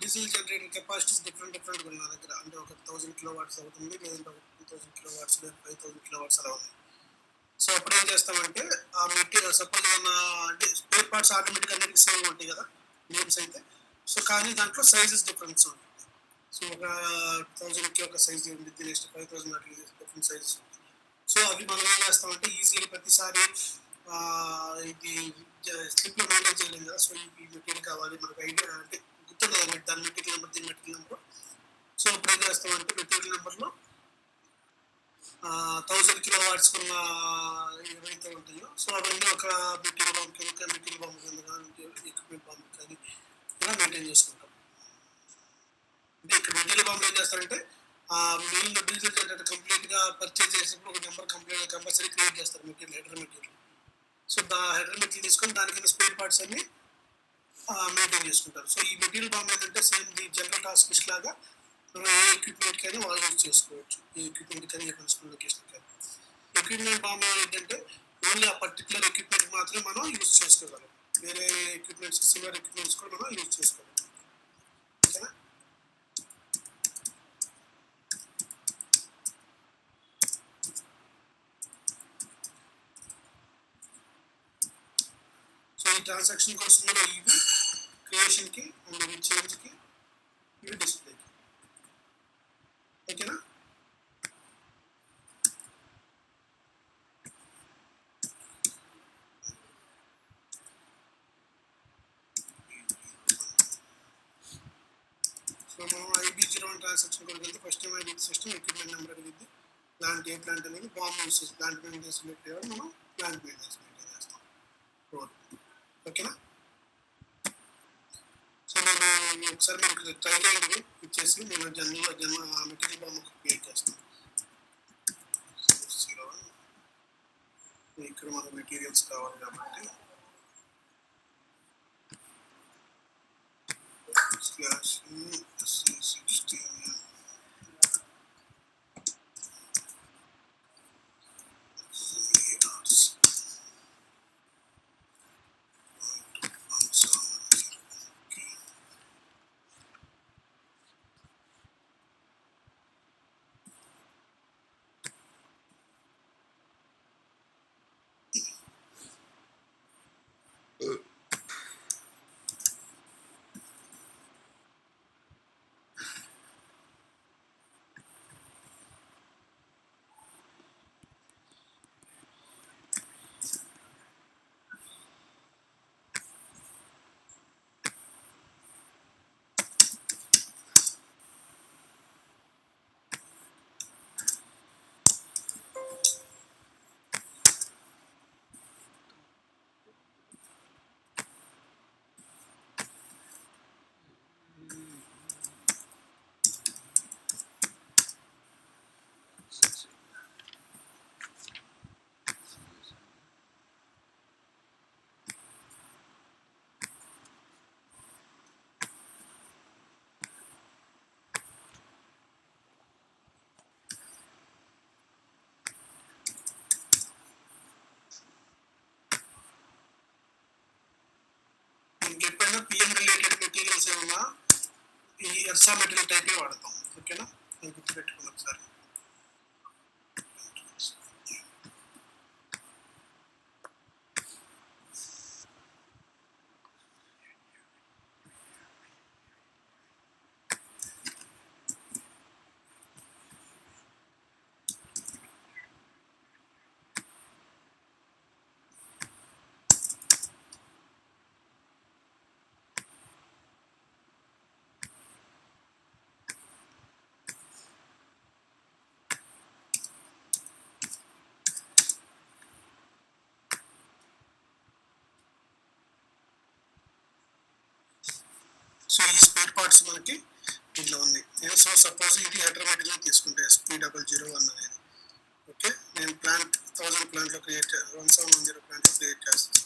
diesel generator capacities different ఉన్నాయి నా దగ్గర. అంటే ఒక 1000 కిలోవాట్స్ అవుతుంది, లేదంటే ఒక 2000 కిలోవాట్స్, లేదా 5000 కిలోవాట్స్ అలా ఉన్నాయి. సో అప్పుడు ఏం చేస్తామంటే ఆ మెటీరియల్ సపోజ్ ఏమన్నా అంటే స్పేర్ పార్ట్స్ ఆటోమేటిక్గా అన్నిటికీ సేమ్ ఉంటాయి కదా నేమ్స్ అయితే. సో కానీ దాంట్లో సైజెస్ డిఫరెన్స్ ఉంటుంది. సో ఒక 1000కి ఒక సైజ్ ఉంటుంది, నెక్స్ట్ 5000 అట్లా డిఫరెంట్ సైజెస్ ఉంటాయి. సో అవి మనం ఏం చేస్తామంటే ఈజీగా ప్రతిసారి ఇది స్లిప్లో మెయింటైన్ చేయలేము కదా. సో ఈ మెటీరియల్ కావాలి మనకు ఐడియా అంటే గుర్తుండదు దాని మెటీరియల్ నెంబర్, దీని మెటీరియల్ నెంబర్. సో ఇప్పుడు ఏం చేస్తామంటే మెటీరియల్ నెంబర్లో 1000 కిలోవాట్స్ ఉన్న ఏవైతే ఉంటాయో సో అవన్నీ ఒక మెటీరియల్ బాంబుకి, ఒక మెటీరియల్ బాంబు కింద కానీ ఎక్విప్మెంట్ బాంబు కానీ ఇలా మెయింటైన్ చేసుకుంటాం. అంటే ఇక్కడ మెటీరియల్ బాంబు ఏం చేస్తారంటే మెయిన్ డీజిల్ జనరేటర్ కంప్లీట్గా పర్చేజ్ చేసినప్పుడు ఒక నెంబర్ కంపల్సరీ క్రియేట్ చేస్తారు material, header material. So header material తీసుకొని దానికైనా స్పేర్ పార్ట్స్ అన్ని మెయింటైన్ చేసుకుంటారు. సో ఈ మెటీరియల్ బాంబు ఏంటంటే same the general task list లాగా మనం ఏ ఎక్విప్మెంట్కి అయినా వాళ్ళు యూజ్ చేసుకోవచ్చు. ఏ ఎక్విప్మెంట్ కానీ ఏ కన్స్యూమర్ లొకేషన్ కానీ. ఎక్విప్మెంట్ బాంబు ఏంటంటే ఓన్లీ ఆ పర్టికులర్ ఎక్విప్మెంట్ మాత్రమే మనం యూజ్ చేసుకోగలం. వేరే ఎక్విప్మెంట్స్, సిమిలర్ ఎక్విప్మెంట్స్ కూడా మనం యూజ్ చేసుకోగలం. ఓకేనా? సో ఈ ట్రాన్సాక్షన్ కోసం కూడా ఇవి క్రియేషన్కి అండ్ ఇవి చేంజ్కి, ఇవి డిస్ప్లేకి. ఓకేనా? సో మనం IB01 ట్రాన్సాక్షన్ కూడా వెళ్తే first time ID system equipment number అడిగింది. ప్లాంట్ ఏ ప్లాంట్ అనేది bomb usage plant maintenance select చేయాలి, మనం ప్లాంట్ మెయింటెనెన్స్ మెయింటైన్ చేస్తాం. ఓకేనా? సో నేను ఒకసారి మీకు ట్రై చేయండి ఇచ్చేసి నేను జన్మ మెటీరియల్ బాంబు క్రియేట్ చేస్తాను. ఇక్కడ మనకు మెటీరియల్స్ కావాలి కాబట్టి /C16 ఎప్పుడైనా పిఎం రిలేటెడ్ మెటీరియల్స్ ఏమన్నా ఈ ఎర్సా మెటీరియల్ టైపే వాడతాం. ఓకేనా? నేను గుర్తుపెట్టుకున్నాను ఒకసారి. సో ఈ స్పేర్ పార్ట్స్ మనకి దీంట్లో ఉన్నాయి. నేను సో సపోజ్ ఇది హెడర్ మెటీరియల్ తీసుకుంటే SP001 అనేది. ఓకే, నేను ప్లాంట్ 1000 ప్లాంట్లో క్రియేట్ 1710 ప్లాంట్లో క్రియేట్ చేస్తాను.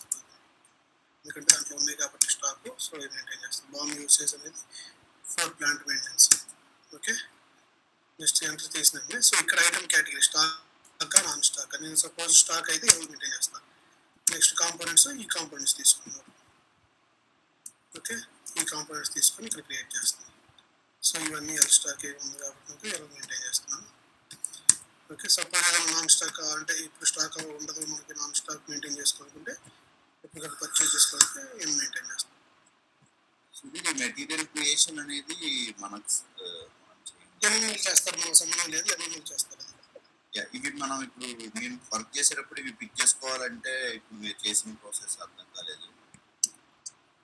ఎందుకంటే దాంట్లో ఉన్నాయి కాబట్టి స్టాక్. సో ఇది మెయింటైన్ చేస్తాను. బాంబ్ యూసేజ్ అనేది 4 plant maintenance. Okay, just enter చేసినట్లే. సో ఇక్కడ item category stock non stock. నేను సపోజ్ స్టాక్ అయితే ఎవరు మెయింటైన్ చేస్తాను. నెక్స్ట్ కాంపోనెంట్స్, ఈ కాంపోనెంట్స్ తీసుకున్నాను. ఓకే, ఈ కాంపోనెంట్స్ తీసుకొని ఇక్కడ క్రియేట్ చేస్తాను. సో ఇవన్నీ ఎల్ స్టాక్ ఉంది కాబట్టి ఎలా మెయింటైన్ చేస్తున్నాను. ఓకే, సపోజ్ ఏదైనా నాన్ స్టాక్ అంటే ఇప్పుడు స్టాక్ ఉండదు మనకి, నాన్ స్టాక్ మెయింటైన్ చేసుకోవాలనుకుంటే ఇప్పుడు పర్చేజ్ చేసుకోవాలంటే ఏం మెయింటైన్ చేస్తాం. సో ఇది మెటీరియల్ క్రియేషన్ అనేది మనకు ఎన్ఎంఎల్ చేస్తారు, మనకు సంబంధం లేదు, ఎన్ఎంఎల్ చేస్తారు. ఇవి మనం ఇప్పుడు నేను వర్క్ చేసేటప్పుడు ఇవి పిక్ చేసుకోవాలంటే ఇప్పుడు మీరు చేసిన ప్రాసెస్ అర్థం కాలేదు.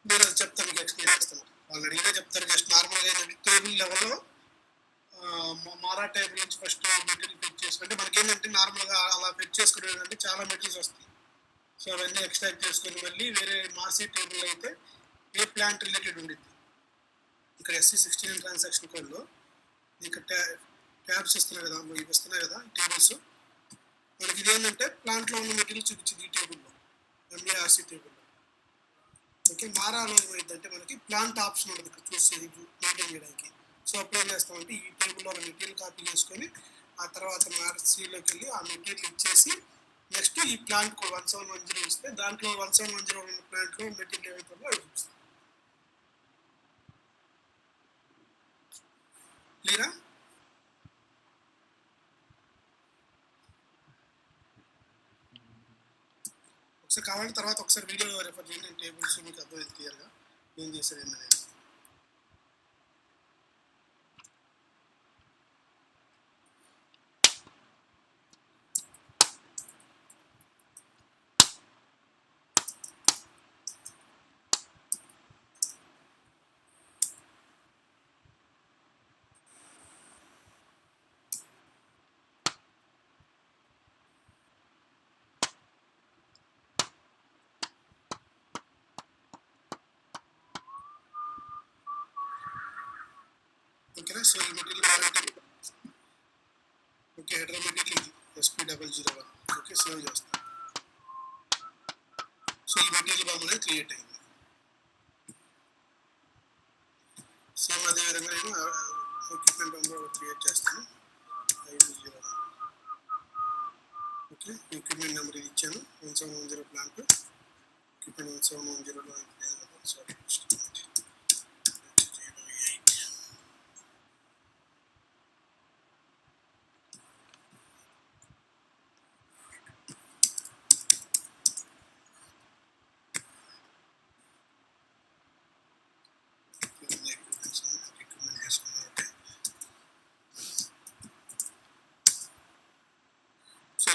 నేను అది చెప్తాను, మీకు ఎక్స్ప్లెయిన్ చేస్తాను. వాళ్ళు అడిగితే చెప్తారు. జస్ట్ నార్మల్గా టేబుల్ లెవెల్లో మారా టేబుల్ నుంచి ఫస్ట్ మెటీరియల్ ఫిట్ చేసుకుంటే మనకి ఏంటంటే నార్మల్గా అలా ఫిట్ చేసుకునే ఏంటంటే చాలా మెటీరియల్స్ వస్తాయి. సో అవన్నీ ఎక్స్ట్రాక్ట్ చేసుకొని మళ్ళీ వేరే మార్సీ టేబుల్ అయితే ఏ ప్లాంట్ రిలేటెడ్ ఉండిద్ది. ఇక్కడ SC16 ట్రాన్సాక్షన్ కోడ్లో ఇక్కడ ట్యాబ్స్ ఇస్తున్నాయి కదా, ఇవి వస్తున్నాయి కదా ఈ టేబుల్స్. మనకి ఇదేంటంటే ప్లాంట్లో ఉన్న మెటీరియల్ చూపించింది ఈ టేబుల్లో, MARC టేబుల్లో. ఓకే, మారాలో ఏమైందంటే మనకి ప్లాంట్ ఆప్షన్ ఉంటుంది ఇక్కడ చూసేది మెయింటైన్ చేయడానికి. సో అప్పుడు ఏం చేస్తామంటే ఈ టేబుల్లో మెటీరియల్ కాపీ చేసుకొని ఆ తర్వాత మార్సీలోకి వెళ్ళి ఆ మెటీరియల్ ఇచ్చేసి నెక్స్ట్ ఈ ప్లాంట్ కోడ్ 1710 ఇస్తే దాంట్లో 1710 ఉన్న ప్లాంట్లో మెటీరియల్ ఏమైతుందో అది చూపిస్తాం. క్లియరా? ఒకసారి కావాలంటే తర్వాత ఒకసారి వీడియో రెఫర్ చేయండి, నేను టేబుల్స్ మీకు అర్థమైంది క్లియర్గా ఏం చేశారు ఏంటనేది. ఓకేనా? సో ఈ మెటీరియల్ కావాలంటే okay, header material SP001 okay, save చేస్తాం. సో ఈ మెటీరియల్ బాంబ్ అనేది క్రియేట్ అయింది. సేమ్ అదే విధంగా నేను ఎక్విప్మెంట్ బాంబ్ క్రియేట్ చేస్తాను. 501 ఓకే, ఎక్విప్మెంట్ నెంబర్ ఇది ఇచ్చాను 1710 ప్లాంట్. ఎక్విప్మెంట్ 1710లో లేదు కదా, సారీ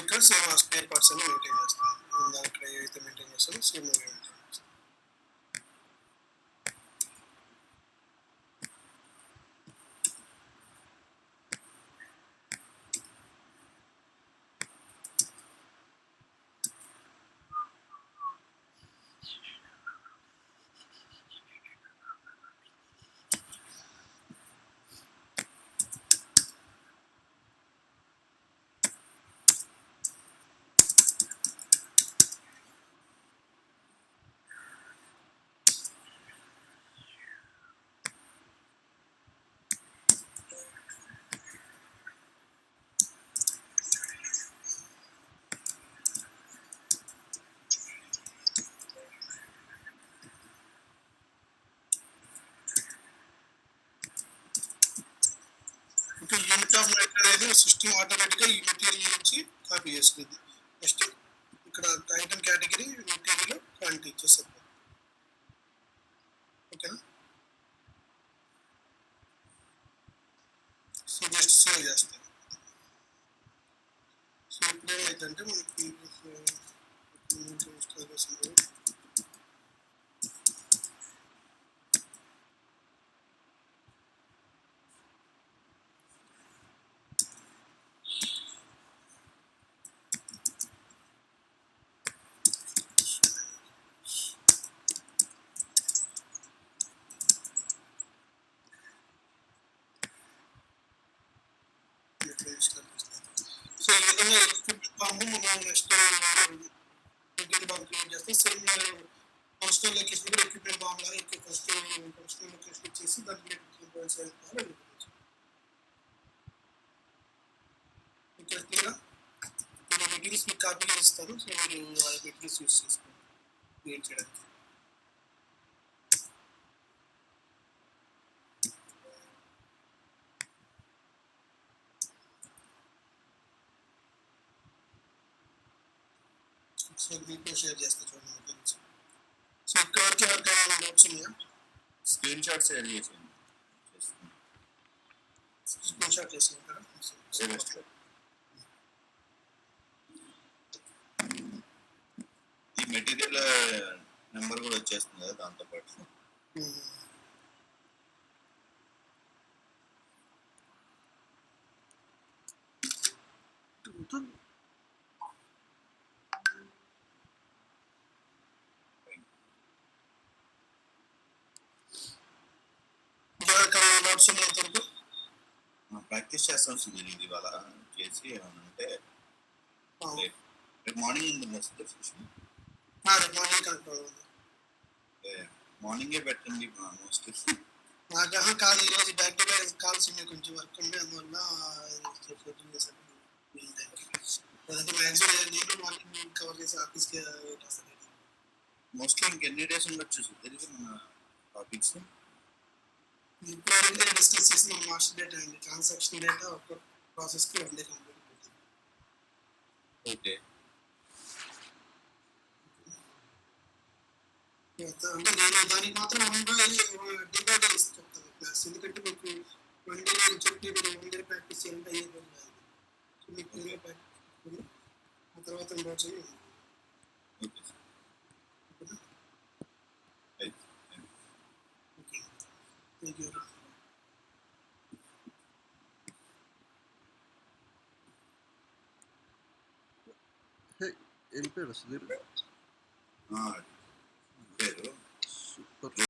ఇక్కడ సేమ్ ఆ స్పేర్ పార్ట్స్ అన్ని మెయింటైన్ చేస్తాను. నేను దాంట్లో ఏవైతే మెయింటైన్ చేస్తానో సేమ్ అవి మెయింటైన్ చేస్తాను. ఇంకా యూనిట్ ఆఫ్ మెటీరియల్ అనేది సిస్టమ్ ఆటోమేటిక్గా ఈ మెటీరియల్ నుంచి కాపీ చేసుకుంది. నెక్స్ట్ ఇక్కడ ఐటమ్ కేటగిరీ మెటీరియల్ క్వాంటిటీ ఇచ్చేసారు. ఓకేనా? సో జస్ట్ సేవ్ చేస్తాను. సో ఇప్పుడు ఏమైందంటే మనకి సో ఈ విధంగా ఎక్విప్మెంట్ బాంబు మనం నెక్స్ట్ మెటీరియల్ బాంబు క్రియేట్ చేస్తే సేమ్ ఫంక్షనల్ లొకేషన్ కూడా ఎక్విప్మెంట్ బాంబు లాగా ఫస్ట్ ఫంక్షనల్ లొకేషన్ ఇచ్చేసి దాంట్లో ఇక్కడ క్లియర్ నేను మెటీరియల్స్ మీకు కాపీగా ఇస్తాను. సో మీరు ఆ మెటీరియల్స్ యూస్ చేసుకోండి క్రియేట్ చేయడానికి. సో మీకు షేర్ చేస్తా చూడండి మెటీరియల్స్. సో ఇక్కడ వరకు ఎవరికైనా డౌట్స్ ఉన్నాయా? స్క్రీన్ షాట్స్ రెడీ చేసేయండి. స్క్రీన్ షాట్ చేసుకుంటారా? ఈ మెటీరియల్ నెంబర్ కూడా వచ్చేస్తుంది కదా దాంతో పాటు. నోట్స్ ఉన్నాయి వరకు ప్రాక్టీస్ చేస్తాం సుధీర్ ఇది ఇవాళ చేసి ఏమన్నా అంటే రేపు మార్నింగ్ ఉంటుంది సార్ సెషన్. మార్నింగ్ కరెక్ట్ అవుతుంది. మార్నింగే పెట్టండి మోస్ట్లీ. నాకు కాదు ఈరోజు బ్యాక్ టు బ్యాక్ కాల్స్ ఉన్నాయి, కొంచెం వర్క్ ఉండే అందువల్ల షెడ్యూల్ చేశాను. లేదంటే మ్యాక్సిమం నేను మార్నింగ్ కవర్ చేసి ఆఫీస్కి వస్తాను. మోస్ట్లీ ఇంకెన్ని డేస్ ఉండొచ్చు సుధీర్ మన టాపిక్స్? ఇప్పుడు డిస్కస్ చేసి మన మాస్టర్ డేటా అండి, ట్రాన్సాక్షన్ డేటా ఒక ప్రాసెస్కి 1 డే కంప్లీట్ అవుతుంది. ఓకే. అంటే నేను దానికి మాత్రం డిబేట్ చెప్తాను క్లాస్, ఎందుకంటే మీకు 1 డే చెప్పి మీరు 1 డే ప్రాక్టీస్ చేయాలంటే అయ్యే పని కాదు. సో మీకు 1 డే ప్రాక్టీస్ ఆ తర్వాత ఉండొచ్చు. Okay sir. Okay, thank you. వెళ్ళిపోయారు సుధీర్. పేరు సూపర్.